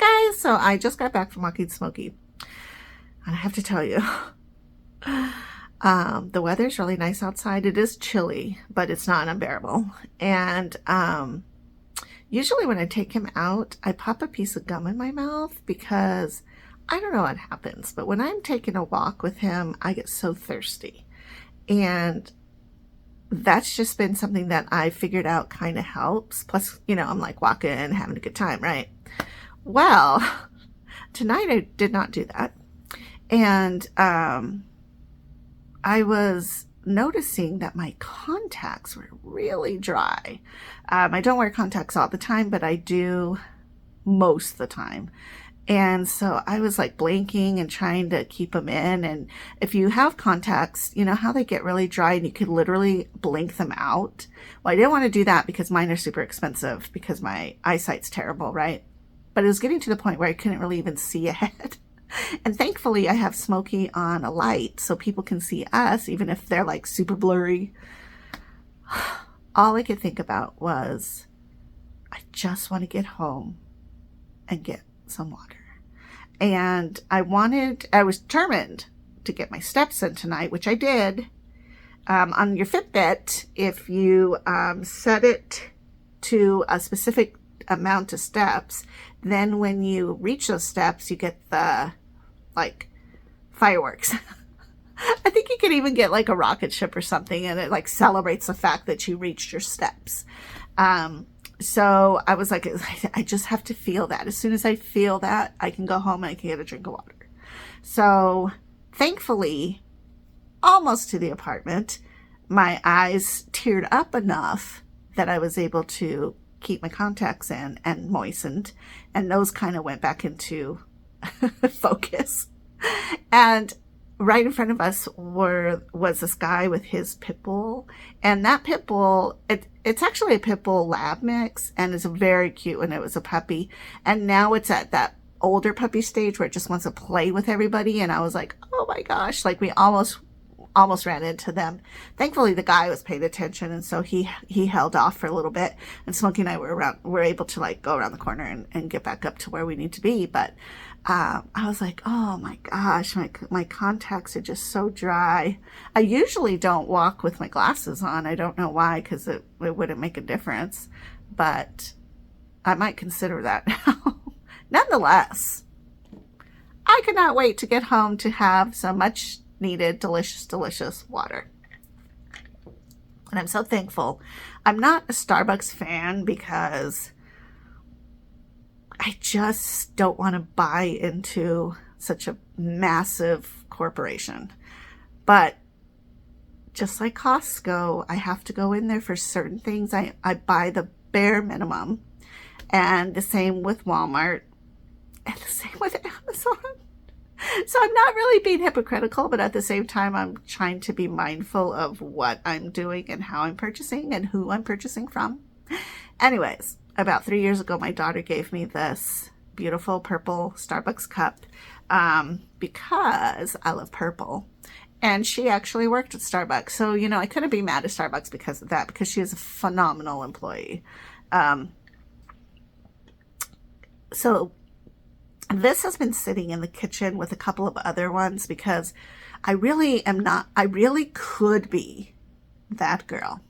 Hi guys, so I just got back from walking Smokey, and I have to tell you, the weather's really nice outside. It is chilly, but it's not unbearable. And usually when I take him out, I pop a piece of gum in my mouth because I don't know what happens, but when I'm taking a walk with him, I get so thirsty. And that's just been something that I figured out kind of helps. Plus, I'm like walking and having a good time, right? Well, tonight I did not do that. And I was noticing that my contacts were really dry. I don't wear contacts all the time, but I do most of the time. And so I was like blinking and trying to keep them in. And if you have contacts, you know how they get really dry and you could literally blink them out. Well, I didn't want to do that because mine are super expensive because my eyesight's terrible, right? But it was getting to the point where I couldn't really even see ahead. And thankfully I have Smokey on a light so people can see us even if they're like super blurry. All I could think about was I just want to get home and get some water. And I was determined to get my steps in tonight, which I did. On your Fitbit, if you set it to a specific amount of steps, then when you reach those steps, you get the like fireworks. I think you could even get like a rocket ship or something, and it like celebrates the fact that you reached your steps. So I was like, I just have to feel that. As soon as I feel that, I can go home and I can get a drink of water. So thankfully, almost to the apartment, my eyes teared up enough that I was able to keep my contacts in and moistened, and those kind of went back into focus. And right in front of us was this guy with his pit bull, and that pit bull, it's actually a pit bull lab mix, and it's very cute when it was a puppy, and now it's at that older puppy stage where it just wants to play with everybody. And I was like, oh my gosh, like we almost ran into them. Thankfully the guy was paying attention, and so he held off for a little bit, and Smokey and I were able to like go around the corner and get back up to where we need to be. But I was like, oh my gosh, my contacts are just so dry. I usually don't walk with my glasses on. I don't know why, because it wouldn't make a difference, but I might consider that now. Nonetheless, I could not wait to get home to have so much needed delicious water. And I'm so thankful. I'm not a Starbucks fan because I just don't want to buy into such a massive corporation. But just like Costco, I have to go in there for certain things. I buy the bare minimum. And the same with Walmart. And the same with Amazon. So I'm not really being hypocritical, but at the same time, I'm trying to be mindful of what I'm doing and how I'm purchasing and who I'm purchasing from. Anyways, about 3 years ago, my daughter gave me this beautiful purple Starbucks cup because I love purple. And she actually worked at Starbucks. So, I couldn't be mad at Starbucks because of that, because she is a phenomenal employee. So this has been sitting in the kitchen with a couple of other ones because I really could be that girl.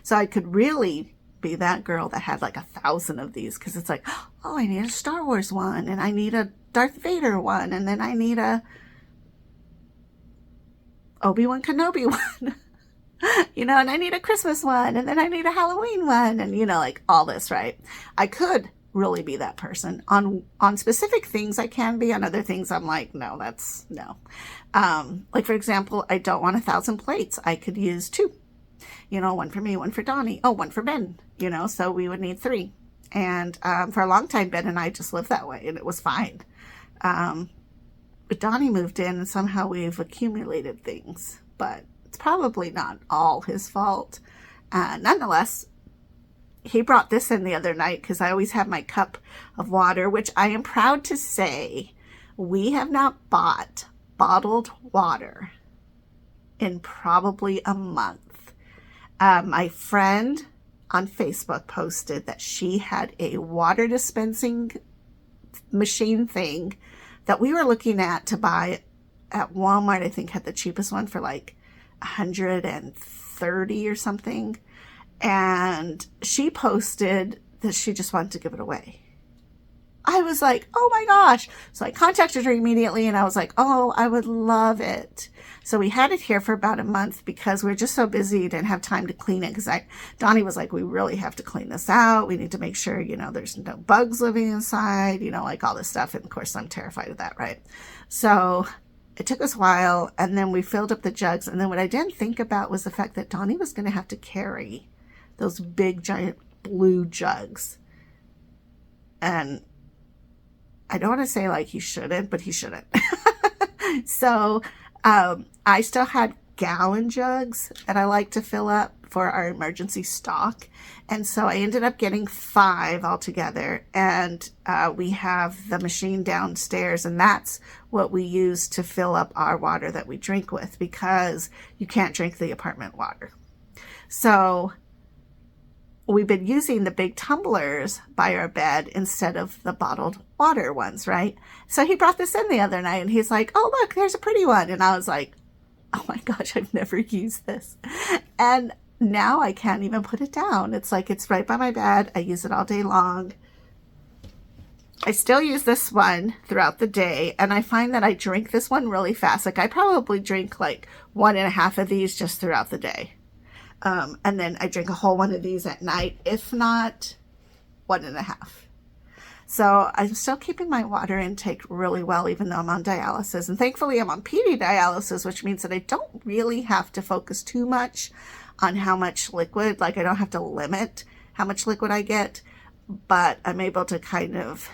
So I could really be that girl that had like 1,000 of these, because it's like, oh, I need a Star Wars one, and I need a Darth Vader one, and then I need a Obi-Wan Kenobi one. And I need a Christmas one, and then I need a Halloween one, and like all this, right? I could really be that person. On specific things I can be, on other things I'm like, no, that's no. Like for example, I don't want 1,000 plates. I could use 2. One for me, one for Donnie. Oh, one for Ben. So we would need 3. And for a long time, Ben and I just lived that way, and it was fine. But Donnie moved in, and somehow we've accumulated things. But it's probably not all his fault. Nonetheless, he brought this in the other night because I always have my cup of water, which I am proud to say we have not bought bottled water in probably a month. My friend on Facebook posted that she had a water dispensing machine thing that we were looking at to buy at Walmart, I think had the cheapest one for like 130 or something. And she posted that she just wanted to give it away. I was like, oh my gosh. So I contacted her immediately and I was like, oh, I would love it. So we had it here for about a month because we were just so busy, didn't have time to clean it. Because Donnie was like, we really have to clean this out. We need to make sure, there's no bugs living inside, like all this stuff. And of course, I'm terrified of that, right? So it took us a while, and then we filled up the jugs. And then what I didn't think about was the fact that Donnie was going to have to carry those big, giant blue jugs. And I don't want to say like he shouldn't, but he shouldn't. So I still had gallon jugs that I like to fill up for our emergency stock. And so I ended up getting 5 altogether. And we have the machine downstairs, and that's what we use to fill up our water that we drink with, because you can't drink the apartment water. So we've been using the big tumblers by our bed instead of the bottled water ones, right? So he brought this in the other night and he's like, oh, look, there's a pretty one. And I was like, oh my gosh, I've never used this. And now I can't even put it down. It's like, it's right by my bed. I use it all day long. I still use this one throughout the day. And I find that I drink this one really fast. Like I probably drink like 1.5 of these just throughout the day. And then I drink a whole one of these at night, if not 1.5. So I'm still keeping my water intake really well, even though I'm on dialysis. And thankfully I'm on PD dialysis, which means that I don't really have to focus too much on how much liquid, like I don't have to limit how much liquid I get, but I'm able to kind of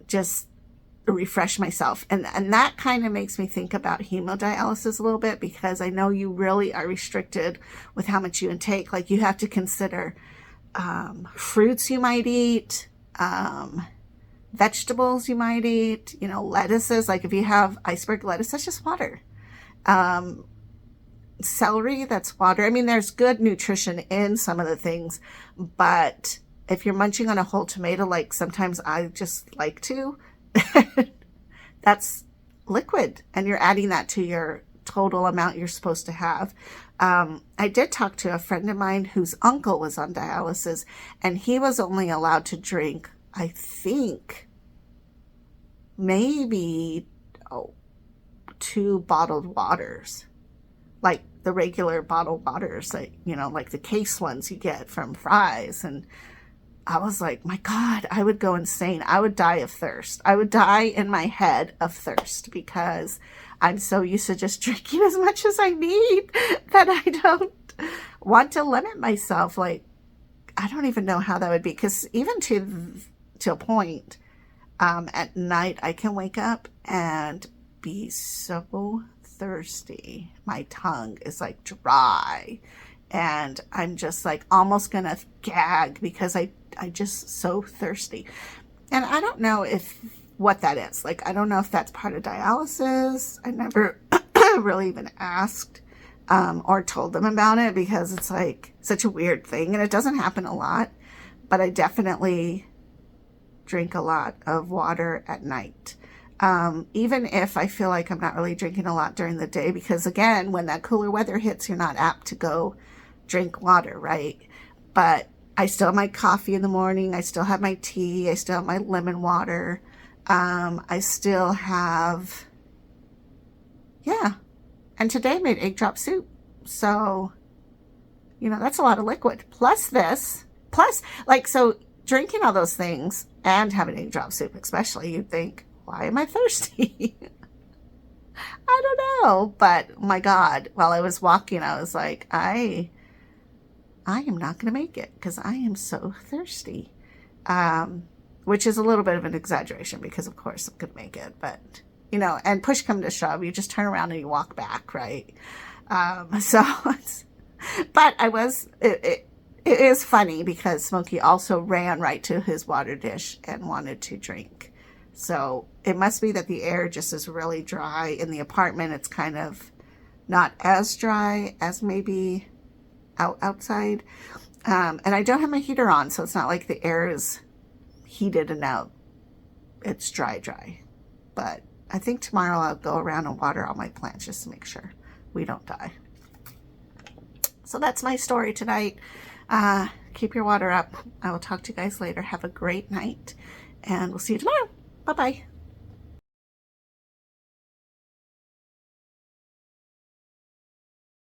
just refresh myself. And that kind of makes me think about hemodialysis a little bit, because I know you really are restricted with how much you intake. Like you have to consider fruits you might eat, vegetables you might eat, lettuces. Like if you have iceberg lettuce, that's just water. Celery, that's water. I mean, there's good nutrition in some of the things, but if you're munching on a whole tomato, like sometimes I just like to, that's liquid, and you're adding that to your total amount you're supposed to have. I did talk to a friend of mine whose uncle was on dialysis, and he was only allowed to drink, I think, maybe 2 bottled waters, like the regular bottled waters that, like the case ones you get from Fry's. And I was like, my God, I would go insane. I would die of thirst. I would die in my head of thirst, because I'm so used to just drinking as much as I need that I don't want to limit myself. Like, I don't even know how that would be, because even to a point, at night, I can wake up and be so thirsty. My tongue is like dry, and I'm just like almost gonna gag because I just so thirsty. And I don't know what that is. Like, I don't know if that's part of dialysis. I never really even asked or told them about it, because it's like such a weird thing, and it doesn't happen a lot, but I definitely drink a lot of water at night. Even if I feel like I'm not really drinking a lot during the day, because again, when that cooler weather hits, you're not apt to go drink water, right? But I still have my coffee in the morning. I still have my tea. I still have my lemon water. I still have, and today I made egg drop soup. So, that's a lot of liquid. Plus so drinking all those things and having egg drop soup, especially, you'd think, why am I thirsty? I don't know. But my God, while I was walking, I was like, I am not going to make it because I am so thirsty. Which is a little bit of an exaggeration, because of course I'm going to make it, but and push come to shove, you just turn around and you walk back, right? But it is funny because Smokey also ran right to his water dish and wanted to drink. So it must be that the air just is really dry in the apartment. It's kind of not as dry as maybe outside. And I don't have my heater on, so it's not like the air is heated and out it's dry. But I think tomorrow I'll go around and water all my plants just to make sure we don't die. So that's my story tonight. Keep your water up. I will talk to you guys later. Have a great night, and we'll see you tomorrow. Bye-bye.